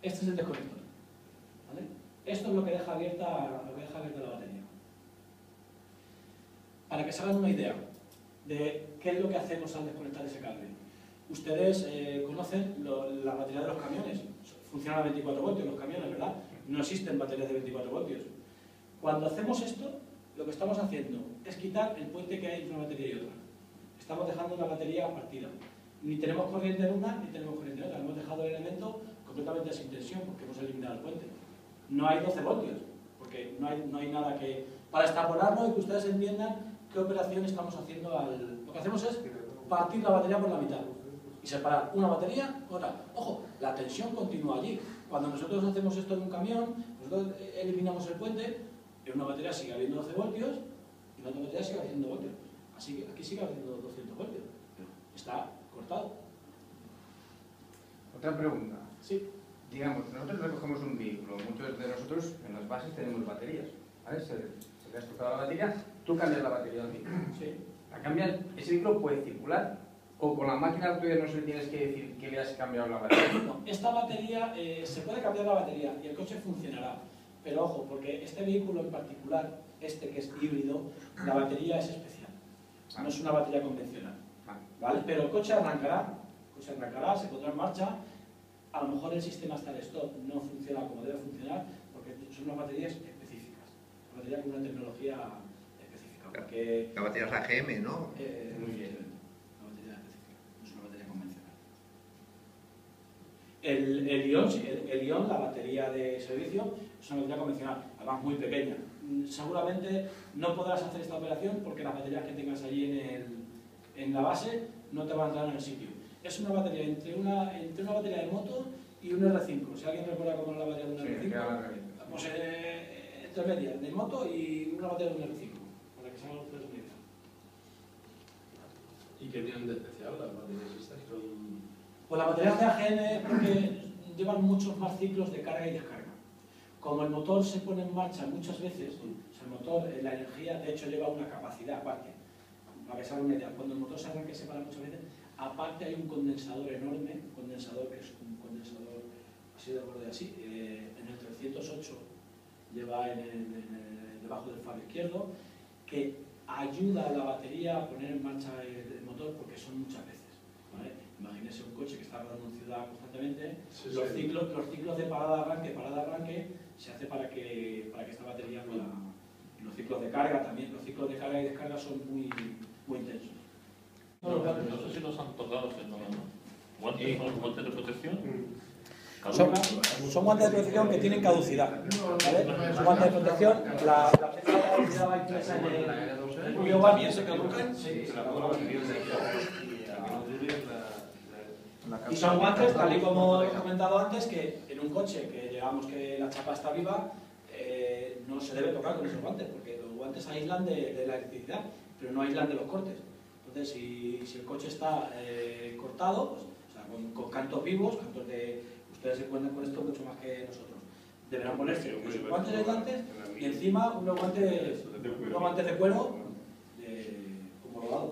Este es el desconector, ¿vale? Esto es lo que deja abierta la batería. Para que se hagan una idea de qué es lo que hacemos al desconectar ese cable. Ustedes conocen la batería de los camiones. Funcionan a 24 voltios los camiones, ¿verdad? No existen baterías de 24 voltios. Cuando hacemos esto, lo que estamos haciendo es quitar el puente que hay entre una batería y otra. Estamos dejando la batería partida. Ni tenemos corriente en una, ni tenemos corriente en otra. Hemos dejado el elemento completamente sin tensión porque hemos eliminado el puente. No hay 12 voltios, porque no hay nada que... Para extrapolarlo y que ustedes entiendan qué operación estamos haciendo Lo que hacemos es partir la batería por la mitad y separar una batería con otra. Ojo, la tensión continúa allí. Cuando nosotros hacemos esto en un camión, nosotros eliminamos el puente, en una batería sigue habiendo 12 voltios y en otra batería sigue habiendo voltios. Así que aquí sigue habiendo 200 voltios, pero está cortado. Otra pregunta. Sí. Digamos, nosotros recogemos un vehículo, muchos de nosotros en las bases tenemos baterías, ¿vale? Se te has tocado la batería, tú cambias la batería del vehículo. Sí. La cambias, ese vehículo puede circular, o con la máquina tú ya no se le tienes que decir que le has cambiado la batería. No, esta batería, se puede cambiar la batería y el coche funcionará, pero ojo, porque este vehículo en particular, este que es híbrido, la batería es especial, no es una batería convencional, ¿vale? Pero el coche arrancará, se pondrá en marcha. A lo mejor el sistema hasta el stop no funciona como debe funcionar porque son unas baterías específicas, una batería con una tecnología específica. Porque, la batería es AGM, ¿no? Muy bien, una batería específica, no es una batería convencional. El ION, sí, el ION, la batería de servicio, es una batería convencional, además muy pequeña. Seguramente no podrás hacer esta operación porque las baterías que tengas allí en la base no te van a entrar en el sitio. Es una batería entre una batería de moto y un R5. Si alguien recuerda cómo era la batería de un R5, pues entre medias, de moto y una batería de un R5, para que se hagan ustedes una idea. ¿Y qué tienen de especial las baterías estas? Pues las baterías de AGM porque llevan muchos más ciclos de carga y descarga. Como el motor se pone en marcha muchas veces, el motor, la energía, de hecho lleva una capacidad aparte. Para que se hagan una idea, cuando el motor se arranca y se para muchas veces, aparte hay un condensador enorme, un condensador que es un condensador así de borde así, en el 308 lleva debajo del faro izquierdo, que ayuda a la batería a poner en marcha el motor porque son muchas veces, ¿vale? Imagínense un coche que está rodando en ciudad constantemente, sí, los ciclos de parada-arranque, se hace para que esta batería pueda... Y los ciclos de carga también, los ciclos de carga y descarga son muy intensos. No sé si nos han tocado haciendo guantes de protección. Son guantes de protección que tienen caducidad, ¿vale? Son guantes de protección, la fecha de caducidad va impresa en el propio guante. ¿También se caducan? Sí. Y Y son guantes, tal y como he comentado antes, que en un coche que digamos que la chapa está viva, no se debe tocar con esos guantes, porque los guantes aíslan de la electricidad, pero no aíslan de los cortes. Entonces, si el coche está cortado, pues, o sea, con cantos vivos, cantos de... Ustedes se cuentan con esto mucho más que nosotros. Deberán ponerse unos guantes aislantes y encima unos guantes de cuero homologados,